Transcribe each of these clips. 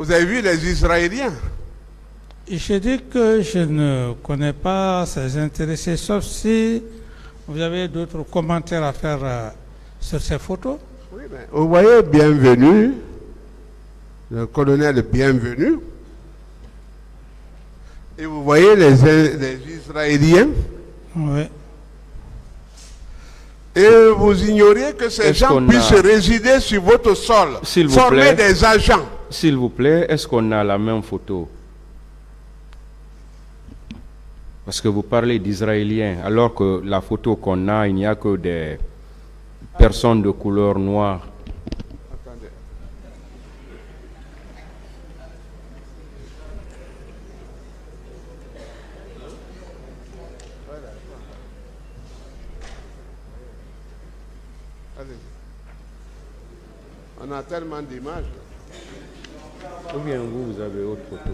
Vous avez vu les Israéliens? Je dis que je ne connais pas ces intéressés, sauf si vous avez d'autres commentaires à faire sur ces photos. Oui, mais vous voyez Bienvenu, le colonel Bienvenu, et vous voyez les Israéliens. Oui. Et vous ignorez que ces gens puissent résider sur votre sol, former des agents. S'il vous plaît, est-ce qu'on a la même photo? Parce que vous parlez d'Israéliens, alors que la photo qu'on a, il n'y a que des personnes de couleur noire. Attendez. On a tellement d'images. Ou bien vous avez autre photo?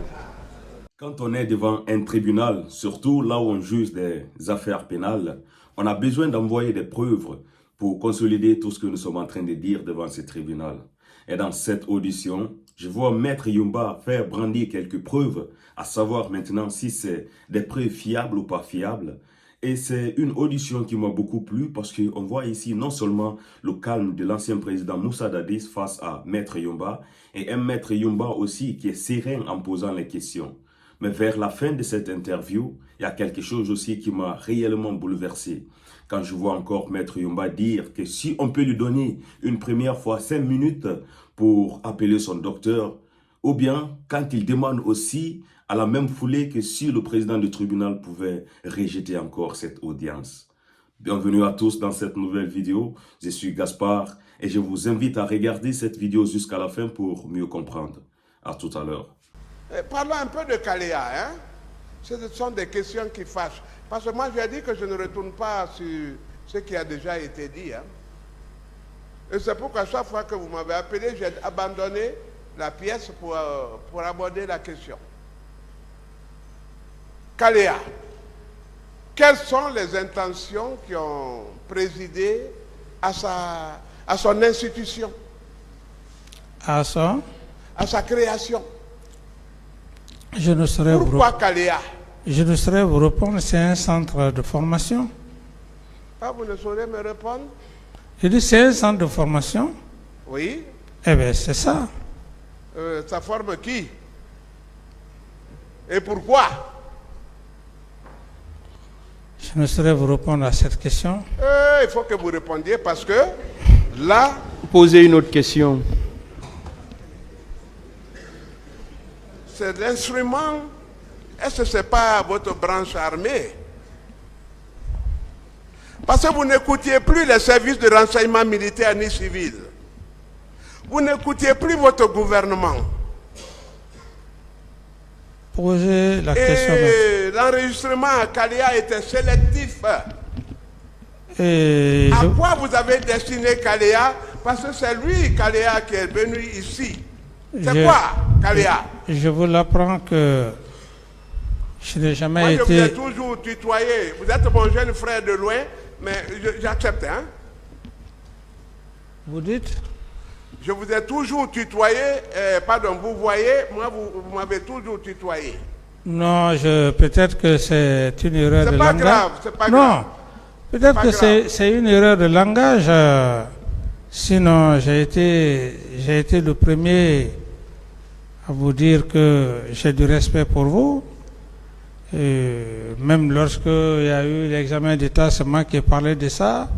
Quand on est devant un tribunal, surtout là où on juge des affaires pénales, on a besoin d'envoyer des preuves pour consolider tout ce que nous sommes en train de dire devant ce tribunal. Et dans cette audition, je vois Maître Yumba faire brandir quelques preuves, à savoir maintenant si c'est des preuves fiables ou pas fiables. Et c'est une audition qui m'a beaucoup plu parce qu'on voit ici non seulement le calme de l'ancien président Moussa Dadis face à Maître Yumba, et un Maître Yumba aussi qui est serein en posant les questions. Mais vers la fin de cette interview, il y a quelque chose aussi qui m'a réellement bouleversé. Quand je vois encore Maître Yumba dire que si on peut lui donner une première fois 5 minutes pour appeler son docteur, ou bien quand il demande aussi à la même foulée que si le président du tribunal pouvait rejeter encore cette audience. Bienvenue à tous dans cette nouvelle vidéo. Je suis Gaspard et je vous invite à regarder cette vidéo jusqu'à la fin pour mieux comprendre. À tout à l'heure. Parlons un peu de Kaléa, hein? Ce sont des questions qui fâchent. Parce que moi, j'ai dit que je ne retourne pas sur ce qui a déjà été dit. Hein? Et c'est pourquoi chaque fois que vous m'avez appelé, j'ai abandonné la pièce pour aborder la question. Kaléa, quelles sont les intentions qui ont présidé à son institution? À ça, à sa création? Je ne saurais Pourquoi Kaléa? Je ne saurais vous répondre, c'est un centre de formation. Ah, vous ne saurez me répondre? Je dis c'est un centre de formation. Oui. Eh bien, c'est ça. Ça forme qui? Et pourquoi? Je ne saurais vous répondre à cette question. Il faut que vous répondiez parce que là... Posez une autre question. C'est l'instrument. Est-ce que ce n'est pas votre branche armée? Parce que vous n'écoutiez plus les services de renseignement militaire ni civil. Vous n'écoutiez plus votre gouvernement. Posez la question. Et l'enregistrement à Kaléa était sélectif. Et à quoi vous avez destiné Kaléa? Parce que c'est lui, Kaléa, qui est venu ici. C'est quoi, Kaléa? Je vous l'apprends que je n'ai jamais été... Moi, je vous ai toujours tutoyé. Vous êtes mon jeune frère de loin, mais j'accepte, hein? Vous dites? Je vous ai toujours tutoyé, pardon, vous voyez, moi, vous m'avez toujours tutoyé. Non, peut-être que c'est une erreur de langage. C'est pas grave. Non, peut-être que c'est une erreur de langage. Sinon, j'ai été le premier à vous dire que j'ai du respect pour vous. Et même lorsqu'il y a eu l'examen d'État, c'est moi qui ai parlé de ça.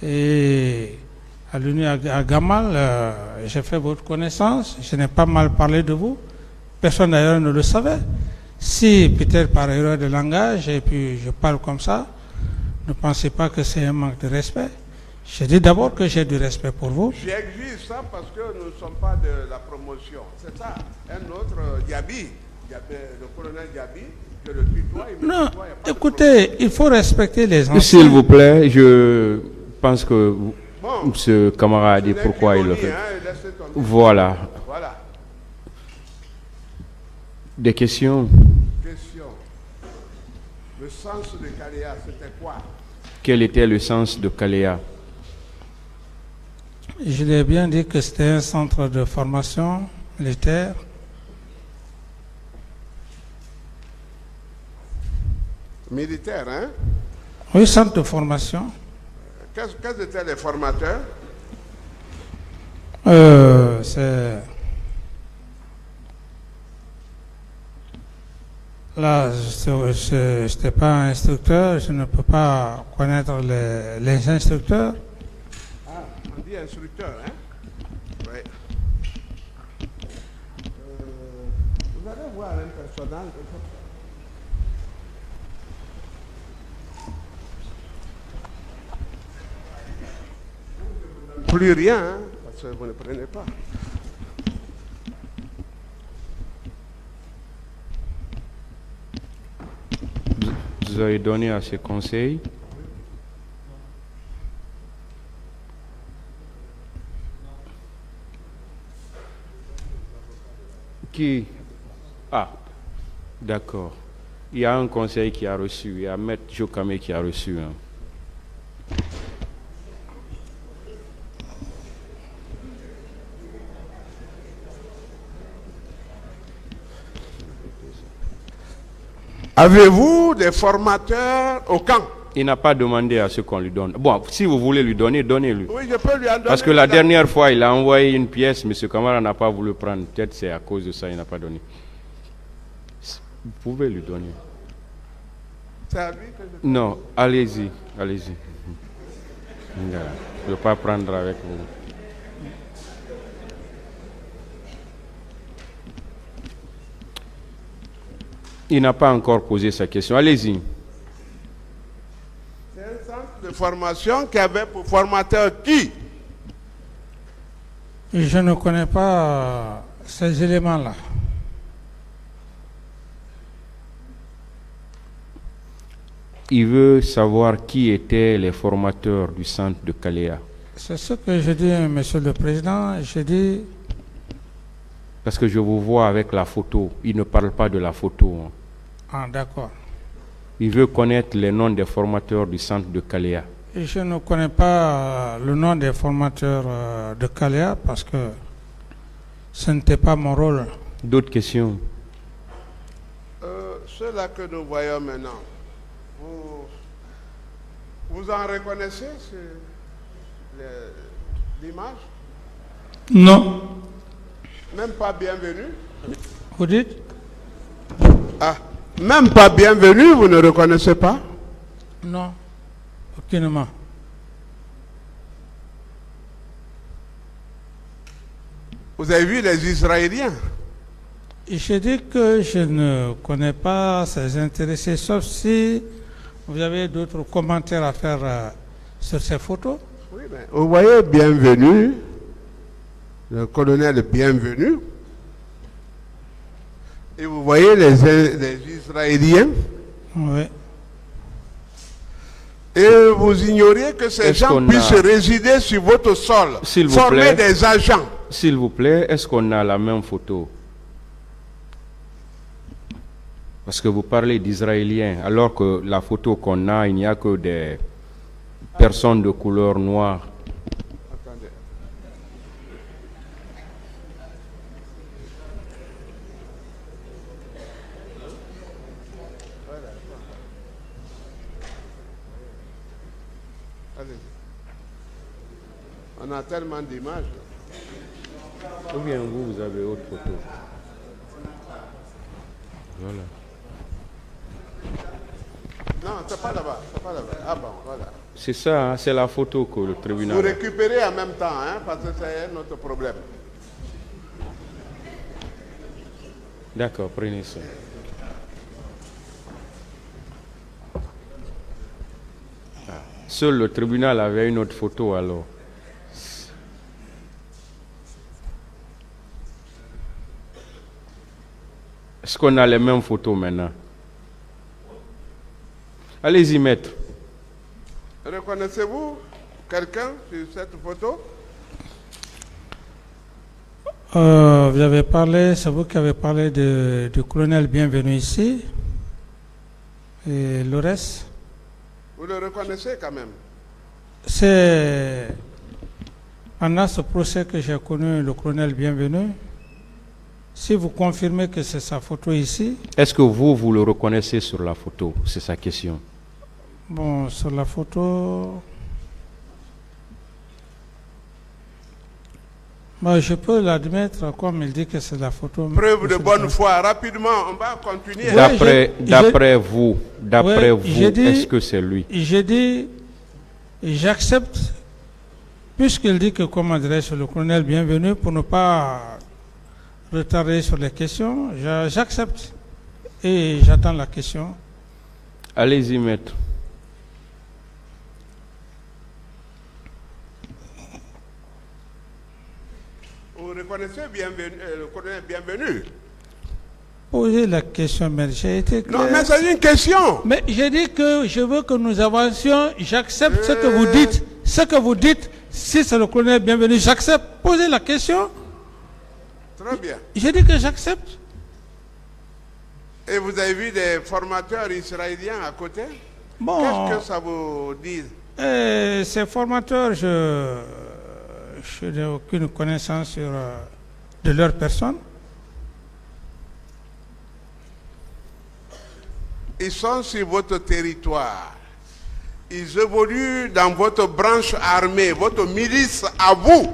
Et à l'UNI à Gamal, j'ai fait votre connaissance. Je n'ai pas mal parlé de vous. Personne d'ailleurs ne le savait. Si peut-être par erreur de langage, et puis je parle comme ça, ne pensez pas que c'est un manque de respect. Je dis d'abord que j'ai du respect pour vous. J'exige ça parce que nous ne sommes pas de la promotion. C'est ça. Un autre, Diaby, le colonel Diaby, je le tutoie. Non, écoutez, il faut respecter les anciens. S'il vous plaît, je pense que ce camarade a dit pourquoi il le fait. Voilà. Des questions? Le sens de Kaléa, c'était quoi? Quel était le sens de Kaléa? Je l'ai bien dit que c'était un centre de formation militaire. Militaire, hein? Oui, centre de formation. Quels étaient les formateurs? C'est... Là, je n'étais pas instructeur, je ne peux pas connaître les instructeurs. Ah, on dit instructeur, hein? Oui. Vous allez voir un personnage. Plus rien, hein, parce que vous ne prenez pas. Vous avez donné à ces conseils. Qui? Ah, d'accord. Il y a un conseil qui a reçu. Il y a Maître Jokame qui a reçu. Hein. Avez-vous des formateurs au camp? Il n'a pas demandé à ce qu'on lui donne. Bon, si vous voulez lui donner, donnez-lui. Oui, je peux lui en donner. Parce que la dernière fois, il a envoyé une pièce, M. Kamara n'a pas voulu prendre. Peut-être c'est à cause de ça qu'il n'a pas donné. Vous pouvez lui donner. C'est à lui que je... Non, allez-y, allez-y. Je ne veux pas prendre avec vous. Il n'a pas encore posé sa question. Allez-y. C'est un centre de formation qui avait pour formateur qui? Je ne connais pas ces éléments-là. Il veut savoir qui étaient les formateurs du centre de Kalea. C'est ce que je dis, Monsieur le Président. Je dis... Parce que je vous vois avec la photo. Il ne parle pas de la photo. Hein. Ah, d'accord. Il veut connaître les noms des formateurs du centre de Kalea. Et je ne connais pas le nom des formateurs de Kalea parce que ce n'était pas mon rôle. D'autres questions? Ceux-là que nous voyons maintenant, vous en reconnaissez l'image? Non. Même pas bienvenue? Vous dites? Ah, même pas bienvenue, vous ne reconnaissez pas? Non, aucunement. Vous avez vu les Israéliens? Je dis que je ne connais pas ces intéressés, sauf si vous avez d'autres commentaires à faire sur ces photos. Oui, mais vous voyez Bienvenu, le colonel Bienvenu, et vous voyez les Israéliens. Oui. Et vous ignoriez que ces gens puissent résider sur votre sol, former des agents. S'il vous plaît, est-ce qu'on a la même photo? Parce que vous parlez d'Israéliens, alors que la photo qu'on a, il n'y a que des personnes de couleur noire. Attendez. Allez. On a tellement d'images. Ou bien vous avez autre photo? Voilà. Non, c'est pas là-bas, c'est pas là-bas. Ah bon, voilà. C'est ça, hein, c'est la photo que le tribunal... Vous récupérez en même temps, hein, parce que c'est notre problème. D'accord, prenez ça. Ah. Seul le tribunal avait une autre photo alors. Est-ce qu'on a les mêmes photos maintenant? Allez-y, maître. Reconnaissez-vous quelqu'un sur cette photo? Vous avez parlé, c'est vous qui avez parlé du colonel Bienvenu ici. Et le reste? Vous le reconnaissez quand même? C'est pendant ce procès que j'ai connu le colonel Bienvenu. Si vous confirmez que c'est sa photo ici, Est-ce que vous le reconnaissez sur la photo? C'est sa question. bon, sur la photo, bon, je peux l'admettre comme il dit que c'est la photo. Preuve de bonne foi. Rapidement, on va continuer. Ouais. D'après vous, j'ai dit- est-ce que c'est lui? J'ai dit, j'accepte, puisqu'il dit que, comment dirais-je, le colonel bienvenu, pour ne pas retarder sur les questions, j'accepte et j'attends la question. Allez-y, maître. Vous reconnaissez le colonel bienvenu? Posez la question, mais j'ai été clair. Non, mais c'est une question. Mais j'ai dit que je veux que nous avancions, j'accepte ce que vous dites. Ce que vous dites, si c'est le colonel bienvenu, j'accepte. Posez la question. Très bien. J'ai dit que j'accepte. Et vous avez vu des formateurs israéliens à côté? Bon, Qu'est-ce que ça vous dit? ces formateurs, je n'ai aucune connaissance de leur personne. Ils sont sur votre territoire. Ils évoluent dans votre branche armée, votre milice à vous.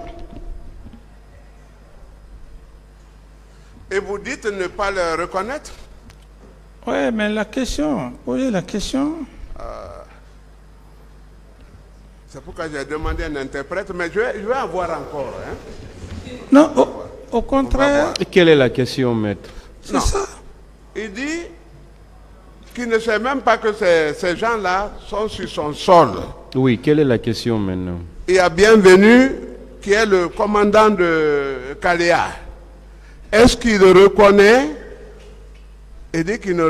Et vous dites ne pas le reconnaître? Oui, mais la question, posez la question. C'est pourquoi j'ai demandé un interprète, mais je vais avoir encore. Hein. Non, au contraire, Et quelle est la question, maître? c'est Non. ça. Il dit qu'il ne sait même pas que ces gens-là sont sur son sol. Oui, quelle est la question maintenant? Il y a Bienvenu, qui est le commandant de Kaléa. Est-ce qu'il le reconnaît? Il dit qu'il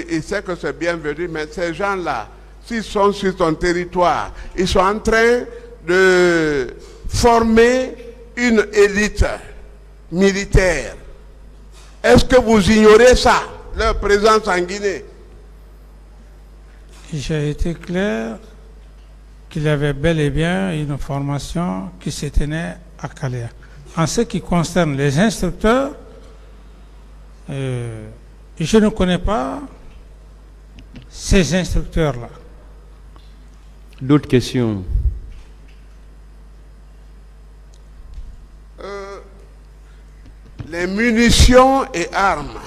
il sait que c'est Bienvenu, mais ces gens-là, s'ils sont sur son territoire, ils sont en train de former une élite militaire. Est-ce que vous ignorez ça, leur présence en Guinée? J'ai été clair qu'il y avait bel et bien une formation qui se tenait à Calais. En ce qui concerne les instructeurs, je ne connais pas ces instructeurs-là. D'autres questions? Les munitions et armes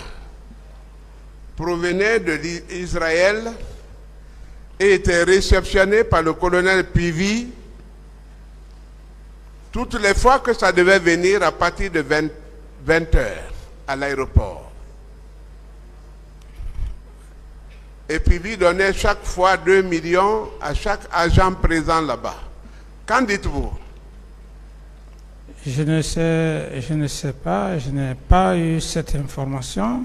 provenaient d'Israël et étaient réceptionnées par le colonel Pivi toutes les fois que ça devait venir à partir de 20 heures à l'aéroport. Et Pivi donnait chaque fois 2 millions à chaque agent présent là-bas. Qu'en dites-vous? Je ne sais pas, je n'ai pas eu cette information.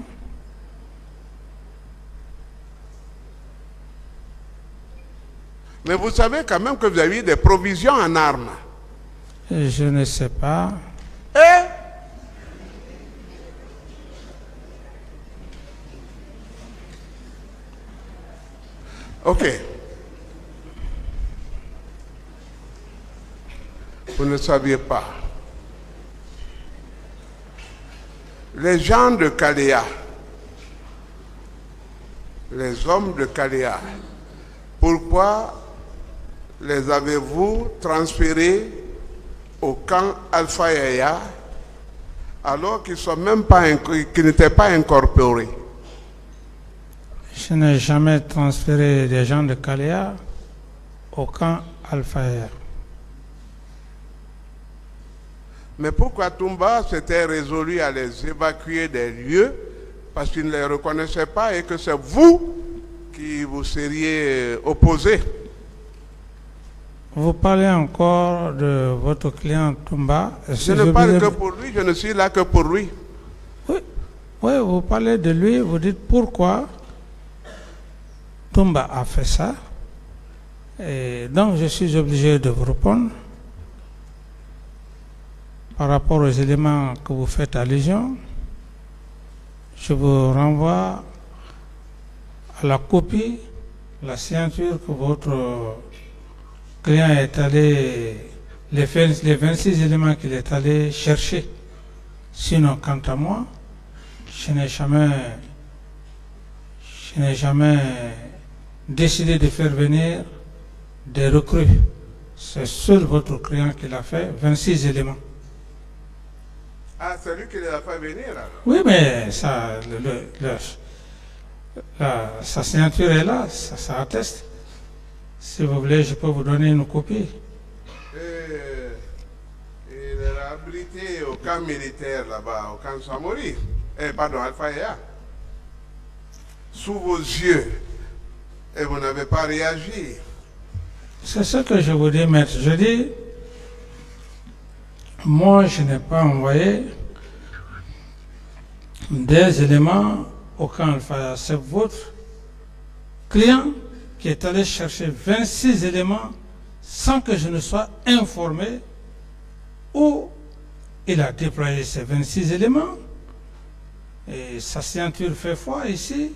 Mais vous savez quand même que vous avez eu des provisions en armes. Je ne sais pas. Ok. Vous ne saviez pas. Les gens de Kaléa, les hommes de Kaléa, pourquoi les avez-vous transférés au camp Alpha Yaya alors qu'ils n'étaient pas incorporés? Je n'ai jamais transféré des gens de Kaléa au camp Al-Fayr. Mais pourquoi Toumba s'était résolu à les évacuer des lieux? Parce qu'il ne les reconnaissait pas et que c'est vous qui vous seriez opposés. Vous parlez encore de votre client Toumba. Je ne parle que pour lui, je ne suis là que pour lui. Oui, vous parlez de lui, vous dites pourquoi Toumba a fait ça. Et donc je suis obligé de vous répondre par rapport aux éléments que vous faites allusion. Je vous renvoie à la copie, la signature que votre client est allé, les 26 éléments qu'il est allé chercher. Sinon, quant à moi, je n'ai jamais décidé de faire venir des recrues. C'est seul votre client qui l'a fait, 26 éléments. Ah, c'est lui qui les a fait venir alors. Oui, mais ça, sa signature est là, ça atteste. Si vous voulez, je peux vous donner une copie. Il est habilité au camp militaire là-bas, au camp Samori. Pardon, Alpha. Sous vos yeux. Et vous n'avez pas réagi. C'est ce que je vous dis, maître. Je dis, moi, je n'ai pas envoyé des éléments au camp Alpha. C'est votre client qui est allé chercher 26 éléments sans que je ne sois informé où il a déployé ces 26 éléments. Et sa ceinture fait foi ici.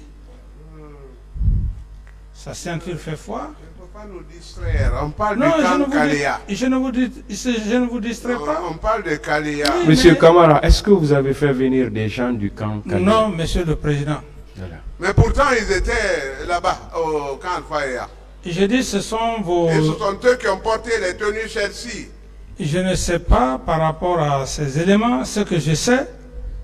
Sa ceinture fait foi. Il ne faut pas nous distraire. On parle du camp Kaléa. Je ne vous distrais pas. On parle de Kaléa. Oui, Monsieur Camara, est-ce que vous avez fait venir des gens du camp Kaléa? Non, monsieur le président. Voilà. Mais pourtant, ils étaient là-bas, au camp Alpha. Je dis, ce sont vos... Et ce sont eux qui ont porté les tenues Chelsea. Je ne sais pas par rapport à ces éléments. Ce que je sais,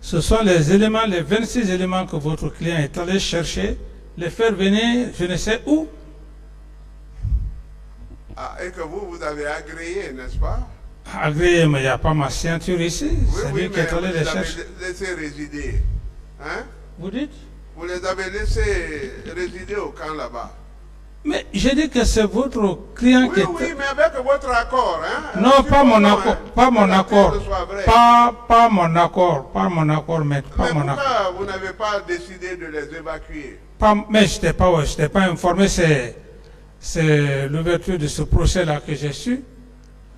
ce sont les éléments, les 26 éléments que votre client est allé chercher, les faire venir, je ne sais où. Ah, et que vous avez agréé, n'est-ce pas? Agréé, mais il n'y a pas ma ceinture ici. Oui, C'est oui, lui qui est allé vous les les chercher. avez laissés résider. Hein? Vous dites? Vous les avez laissés résider au camp là-bas. Mais j'ai dit que c'est votre client qui Oui, est... oui, mais avec votre accord. Hein? Non, pas mon accord, hein, pas mon que la accord, chose soit vraie. pas mon accord, pas mon accord, maître, pas Mais mon pourquoi accord. vous n'avez pas décidé de les évacuer? Mais je n'étais pas informé, c'est l'ouverture de ce procès-là que j'ai su,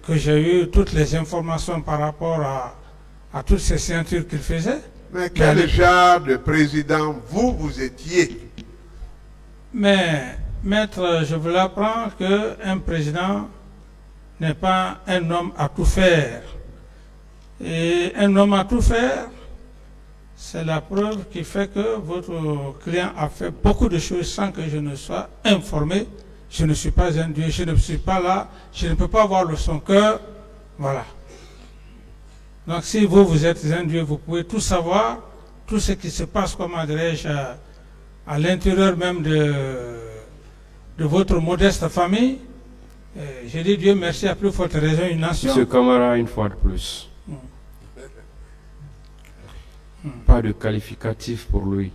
que j'ai eu toutes les informations par rapport à toutes ces ceintures qu'il faisait. Mais quel genre de président vous étiez? Mais, maître, je vous l'apprends qu'un président n'est pas un homme à tout faire. Et un homme à tout faire, c'est la preuve qui fait que votre client a fait beaucoup de choses sans que je ne sois informé. Je ne suis pas un Dieu, je ne suis pas là, je ne peux pas voir le son cœur. Voilà. Donc si vous êtes un Dieu, vous pouvez tout savoir, tout ce qui se passe, comment dirais-je, à l'intérieur même de votre modeste famille. J'ai dit Dieu merci, à plus forte raison une nation. Monsieur Camara, une fois de plus. Pas de qualificatif pour lui.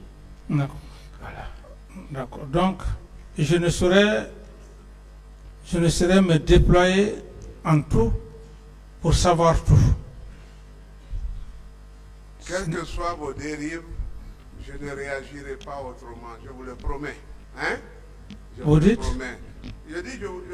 D'accord. Voilà. D'accord. Donc, je ne saurais me déployer en tout pour savoir tout. Quelles que soient vos dérives, je ne réagirai pas autrement, je vous le promets. Hein? Je Vous le dites? promets. Je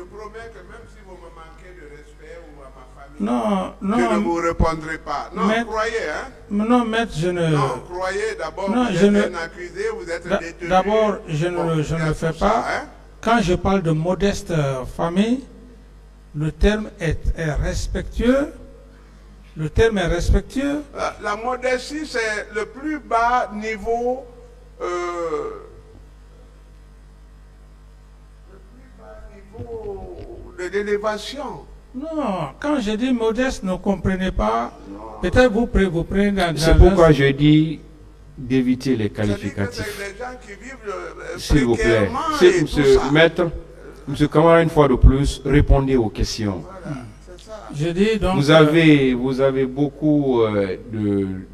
promets que même si vous me manquez de respect ou à ma famille, Non, je ne non. vous répondrai pas. Non, Maître, croyez, hein? Non, maître, je ne... Non, croyez d'abord, Non, vous je êtes ne- un accusé, vous êtes détenu. D'abord, je Bon, ne il y a le fais tout ça, pas. hein? Quand je parle de modeste famille, le terme est respectueux. Le terme est respectueux. La modestie, c'est le plus bas niveau de l'élévation. Non, quand je dis modeste, ne comprenez pas. Peut-être vous prenez dans C'est pourquoi je dis d'éviter les C'est-à-dire que qualificatifs. c'est des gens qui vivent S'il vous plaît. précairement C'est, et tout monsieur ça. Maître, monsieur Camara, une fois de plus, répondez aux questions. Voilà, c'est ça. Je dis donc... Vous avez beaucoup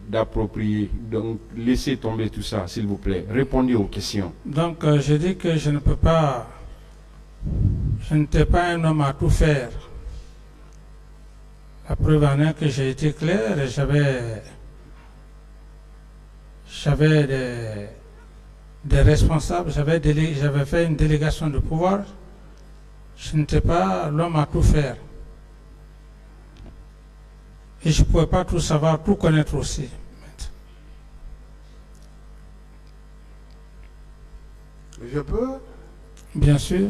d'appropriés. Donc, laissez tomber tout ça, s'il vous plaît. Répondez aux questions. Donc, je dis que je ne peux pas... Je n'étais pas un homme à tout faire. La preuve en est que j'ai été clair et j'avais des responsables, j'avais fait une délégation de pouvoir. Je n'étais pas l'homme à tout faire. Et je ne pouvais pas tout savoir, tout connaître aussi. Je peux. Bien sûr.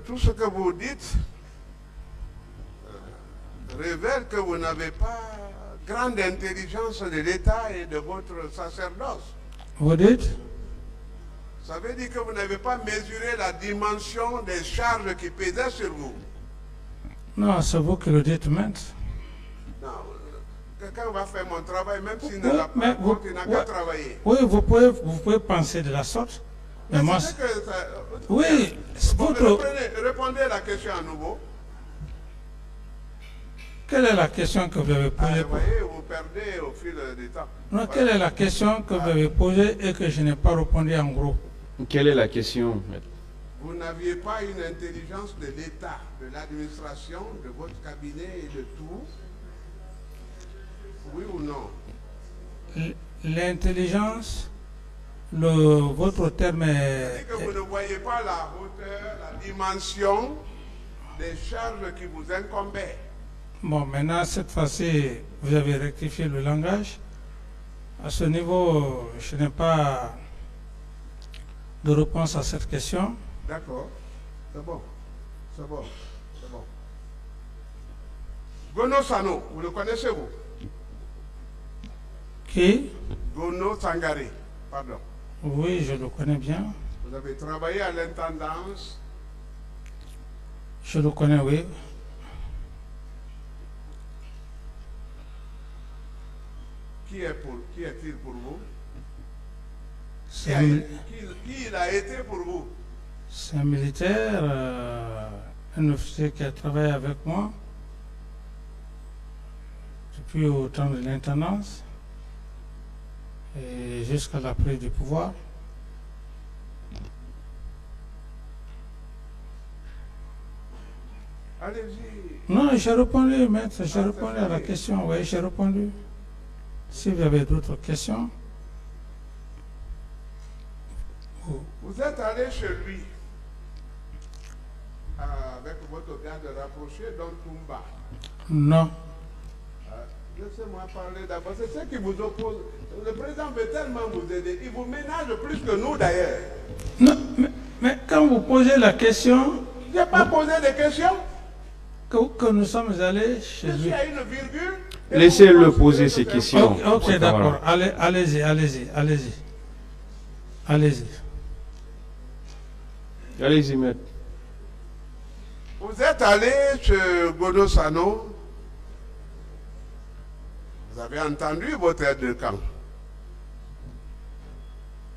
Tout ce que vous dites révèle que vous n'avez pas grande intelligence de l'État et de votre sacerdoce. Vous dites? Ça veut dire que vous n'avez pas mesuré la dimension des charges qui pesaient sur vous. Non, c'est vous qui le dites maintenant. Non, quelqu'un va faire mon travail, même s'il ne Oui, l'a mais pas vous- compte, il n'a oui. qu'à travailler. Oui, vous pouvez penser de la sorte. Mais moi, c'est que ça- oui, Bon, votre, répondez à la question à nouveau. quelle est la question que vous avez Ah, posée? vous voyez, vous perdez au fil du temps. Non, quelle est la question que vous avez posée et que je n'ai pas répondu en gros? Quelle est la question, maître? Vous n'aviez pas une intelligence de l'État, de l'administration, de votre cabinet et de tout. Oui ou non? L'intelligence, votre terme C'est que vous ne voyez pas la hauteur, la dimension des charges qui vous incombaient. Bon, maintenant, cette fois-ci, vous avez rectifié le langage. À ce niveau, je n'ai pas de réponse à cette question. D'accord. C'est bon. C'est bon. C'est bon. Gono Sano, vous le connaissez vous? Qui? Gono Sangare, pardon. Oui, je le connais bien. Vous avez travaillé à l'intendance. Je le connais, oui. Qui est-il pour vous? C'est un, Qui il a été pour vous? c'est un militaire, un officier qui a travaillé avec moi depuis au temps de l'intendance et jusqu'à la prise du pouvoir. Allez-y. Non, j'ai répondu, maître, j'ai Ah, répondu c'est à la fini. question, oui, j'ai répondu. Si vous avez d'autres questions, Vous êtes allé chez lui avec votre garde rapproché, Don Toumba. non. Laissez-moi parler d'abord. C'est ce qui vous oppose. Le président veut tellement vous aider. Il vous ménage plus que nous d'ailleurs. Non, mais quand vous posez la question Je n'ai pas posé de questions. que nous sommes allés chez Je lui. suis à une virgule. et Laissez-le vous poser considérez ses que c'est questions. Ok, Voilà. d'accord. Allez-y. Allez-y, maître. Vous êtes allé chez Gono Sano. Vous avez entendu votre aide de camp.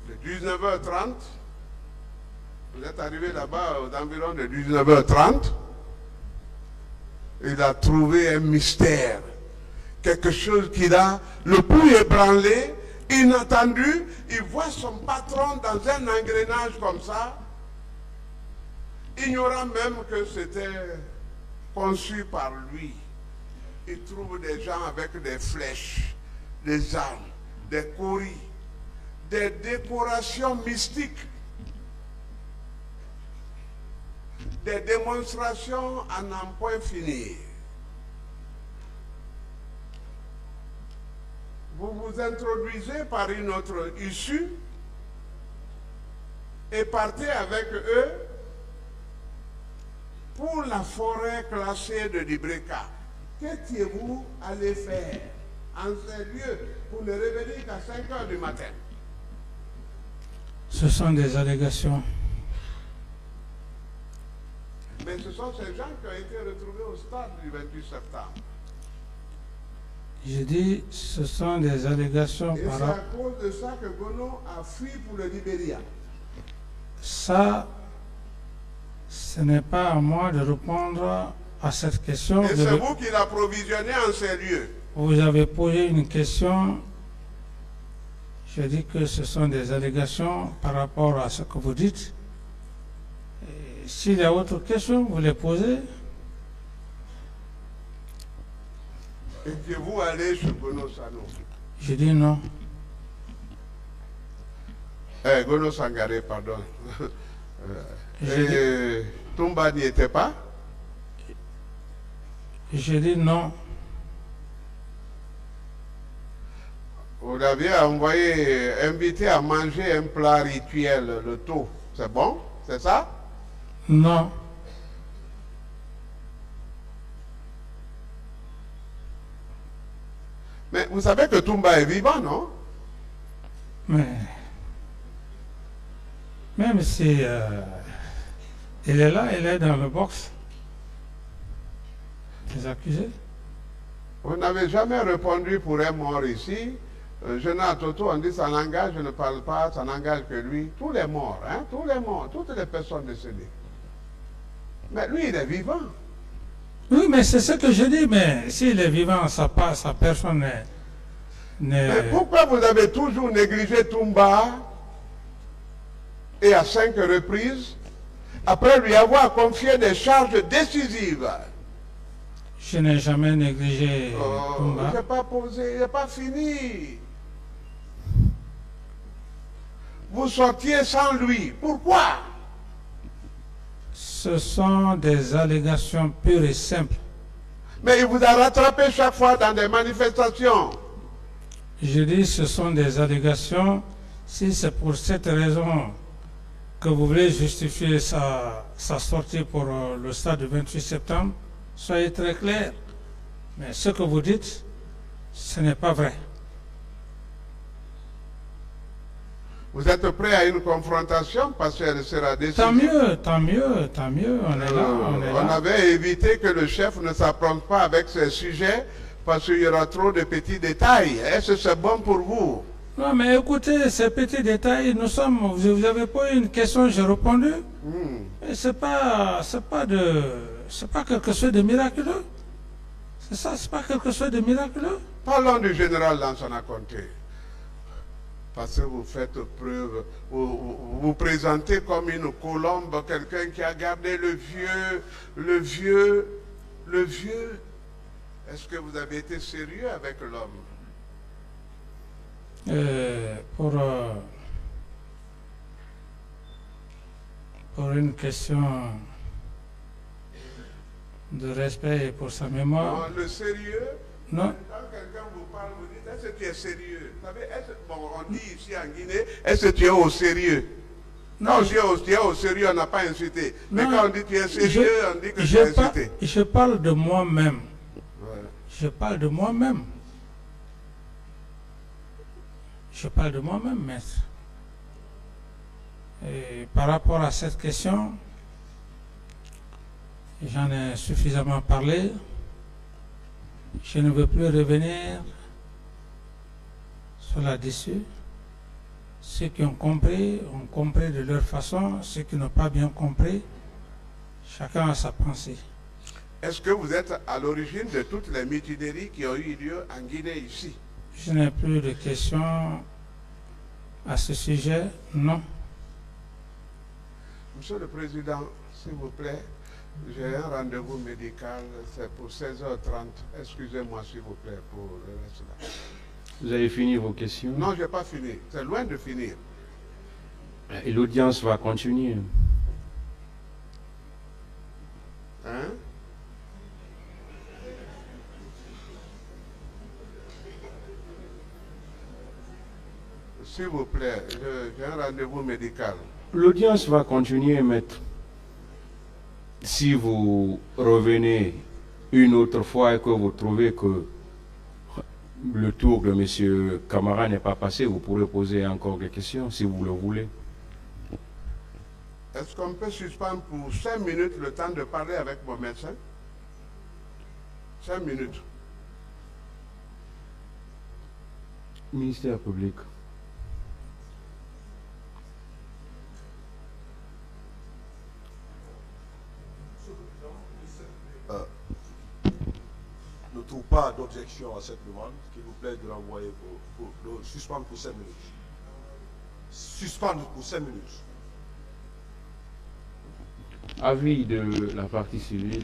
De 19h30, vous êtes arrivé là-bas aux environs de 19h30. Il a trouvé un mystère. Quelque chose qui l'a le pouls ébranlé, inattendu. Il voit son patron dans un engrenage comme ça, ignorant même que c'était conçu par lui. Il trouve des gens avec des flèches, des armes, des coris, des décorations mystiques, des démonstrations à n'en point finir. Vous vous introduisez par une autre issue et partez avec eux pour la forêt classée de Libreka. Qu'étiez-vous allé faire en ces lieux pour ne revenir qu'à 5 heures du matin? Ce sont des allégations. Mais ce sont ces gens qui ont été retrouvés au stade du 28 septembre. J'ai dit, ce sont des allégations Et par c'est à rapport. cause de ça que Gono a fui pour le Libéria. Ça, ce n'est pas à moi de répondre à cette question. Et c'est vous qui l'approvissionnez en ces lieux. Vous avez posé une question. Je dis que ce sont des allégations par rapport à ce que vous dites. Et s'il y a autre question, vous les posez. Étiez-vous allé chez Gono Sano? Je dis non. Gono Sangare, pardon. Je Toumba n'y était pas? Je dis non. Vous l'aviez envoyé, invité à manger un plat rituel, le taux. C'est bon? C'est ça? Non. Mais vous savez que Toumba est vivant, non? Mais Même si il est là, il est dans le box des accusés. Vous n'avez jamais répondu pour un mort ici. Jean Toto, on dit ça n'engage, je ne parle pas, ça n'engage que lui. Tous les morts, hein, tous les morts, toutes les personnes décédées. Mais lui, il est vivant. Oui, mais c'est ce que je dis, mais s'il est vivant, sa personne Mais pourquoi vous avez toujours négligé Toumba et à 5 reprises, après lui avoir confié des charges décisives? Je n'ai jamais négligé Toumba. Je n'ai pas posé, il n'est pas fini. Vous sortiez sans lui. Pourquoi? Ce sont des allégations pures et simples. Mais il vous a rattrapé chaque fois dans des manifestations. Je dis ce sont des allégations. Si c'est pour cette raison que vous voulez justifier sa sortie pour le stade du 28 septembre, soyez très clair. Mais ce que vous dites, ce n'est pas vrai. Vous êtes prêt à une confrontation parce qu'elle sera décisive. Tant mieux, tant mieux, tant mieux. On est là, on est On là. avait évité que le chef ne s'apprenne pas avec ces sujets parce qu'il y aura trop de petits détails. Est-ce que c'est bon pour vous? Non, mais écoutez, ces petits détails, vous avez pas eu une question, j'ai répondu. Et c'est pas quelque chose de miraculeux. C'est ça, c'est pas quelque chose de miraculeux. Parlons du général Lansana Conté. Parce que vous faites preuve, vous présentez comme une colombe, quelqu'un qui a gardé le vieux. Est-ce que vous avez été sérieux avec l'homme? Pour une question de respect et pour sa mémoire. Non, le sérieux, Non. quand quelqu'un vous parle, vous dites, est-ce que tu es sérieux? Vous savez, bon, on dit ici en Guinée, est-ce que tu es au sérieux? Non, Quand tu es au sérieux, on n'a pas incité. Mais Non, quand on dit tu es sérieux, on dit que tu es incité. Je parle de moi-même. Ouais. Je parle de moi-même. Je parle de moi-même, maître. Et par rapport à cette question, j'en ai suffisamment parlé. Je ne veux plus revenir sur là-dessus. Ceux qui ont compris de leur façon. Ceux qui n'ont pas bien compris, chacun a sa pensée. Est-ce que vous êtes à l'origine de toutes les mutineries qui ont eu lieu en Guinée ici? Je n'ai plus de questions à ce sujet, non. Monsieur le Président, s'il vous plaît, j'ai un rendez-vous médical, c'est pour 16h30. Excusez-moi, s'il vous plaît, pour le reste là. Vous avez fini vos questions? Non, je n'ai pas fini. C'est loin de finir. Et l'audience va continuer. Hein? S'il vous plaît, j'ai un rendez-vous médical. L'audience va continuer, maître. Si vous revenez une autre fois et que vous trouvez que le tour de M. Camara n'est pas passé, vous pourrez poser encore des questions si vous le voulez. Est-ce qu'on peut suspendre pour 5 minutes le temps de parler avec mon médecin? 5 minutes. Ministère public. Ne trouve pas d'objection à cette demande, qu'il vous plaît de l'envoyer pour le suspendre pour 5 minutes. Suspendre pour 5 minutes. Avis de la partie civile.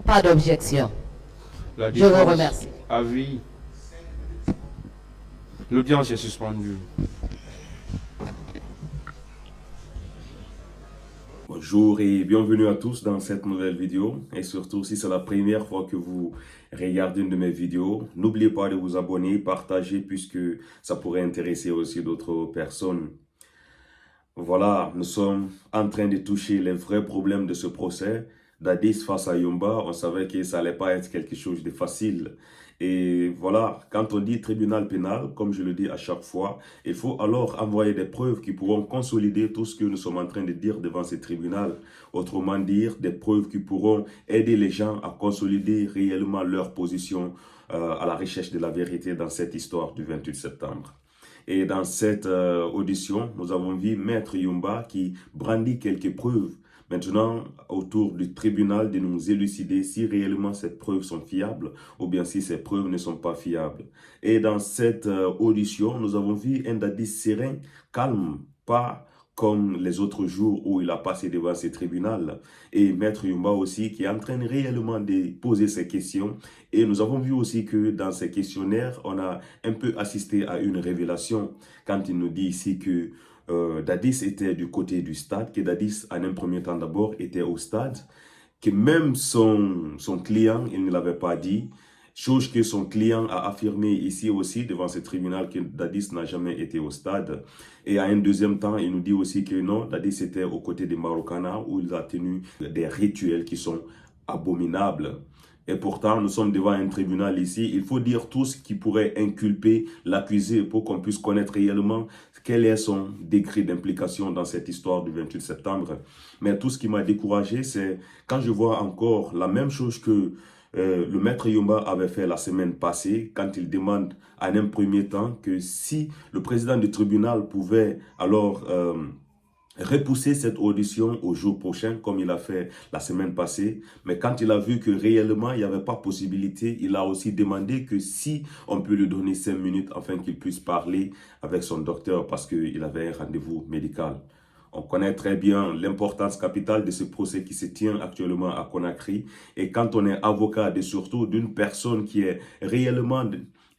Pas d'objection. La Je vous défense, remercie. Avis. L'audience est suspendue. Bonjour et bienvenue à tous dans cette nouvelle vidéo. Et surtout, si c'est la première fois que vous regardez une de mes vidéos, n'oubliez pas de vous abonner, partager puisque ça pourrait intéresser aussi d'autres personnes. Voilà, nous sommes en train de toucher les vrais problèmes de ce procès. Dadis face à Yumba, on savait que ça allait pas être quelque chose de facile. Et voilà, quand on dit tribunal pénal, comme je le dis à chaque fois, il faut alors envoyer des preuves qui pourront consolider tout ce que nous sommes en train de dire devant ce tribunal. Autrement dire, des preuves qui pourront aider les gens à consolider réellement leur position à la recherche de la vérité dans cette histoire du 28 septembre. Et dans cette audition, nous avons vu Maître Yumba qui brandit quelques preuves. Maintenant, autour du tribunal de nous élucider si réellement ces preuves sont fiables ou bien si ces preuves ne sont pas fiables. Et dans cette audition, nous avons vu un Dadis serein, calme, pas comme les autres jours où il a passé devant ce tribunal. Et Maître Yumba aussi qui est en train réellement de poser ses questions. Et nous avons vu aussi que dans ces questionnaires, on a un peu assisté à une révélation quand il nous dit ici que Dadis était du côté du stade, que Dadis en un premier temps d'abord était au stade, que même son client, il ne l'avait pas dit, chose que son client a affirmé ici aussi devant ce tribunal que Dadis n'a jamais été au stade. Et à un deuxième temps, il nous dit aussi que non, Dadis était aux côtés des Marokana où il a tenu des rituels qui sont abominables. Et pourtant, nous sommes devant un tribunal ici. Il faut dire tout ce qui pourrait inculper l'accusé pour qu'on puisse connaître réellement quel est son degré d'implication dans cette histoire du 28 septembre. Mais tout ce qui m'a découragé, c'est quand je vois encore la même chose que le Maître Yumba avait fait la semaine passée, quand il demande en un premier temps que si le président du tribunal pouvait alors repousser cette audition au jour prochain, comme il a fait la semaine passée. Mais quand il a vu que réellement, il n'y avait pas possibilité, il a aussi demandé que si on peut lui donner 5 minutes afin qu'il puisse parler avec son docteur parce qu'il avait un rendez-vous médical. On connaît très bien l'importance capitale de ce procès qui se tient actuellement à Conakry. Et quand on est avocat, et surtout d'une personne qui est réellement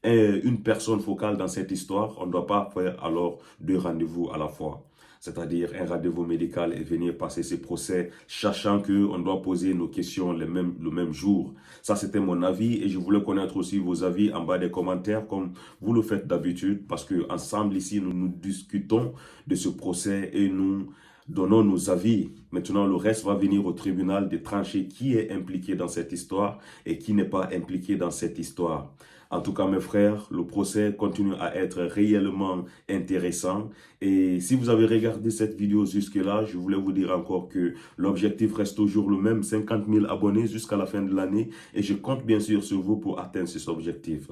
une personne focale dans cette histoire, on ne doit pas faire alors 2 rendez-vous à la fois. C'est-à-dire un rendez-vous médical et venir passer ce procès, sachant qu'on doit poser nos questions le même jour. Ça, c'était mon avis et je voulais connaître aussi vos avis en bas des commentaires, comme vous le faites d'habitude, parce qu'ensemble ici, nous discutons de ce procès et nous donnons nos avis. Maintenant, le reste va venir au tribunal de trancher qui est impliqué dans cette histoire et qui n'est pas impliqué dans cette histoire. En tout cas, mes frères, le procès continue à être réellement intéressant. Et si vous avez regardé cette vidéo jusque-là, je voulais vous dire encore que l'objectif reste toujours le même, 50 000 abonnés jusqu'à la fin de l'année. Et je compte bien sûr sur vous pour atteindre cet objectif.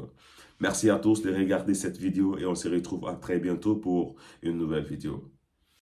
Merci à tous de regarder cette vidéo et on se retrouve à très bientôt pour une nouvelle vidéo.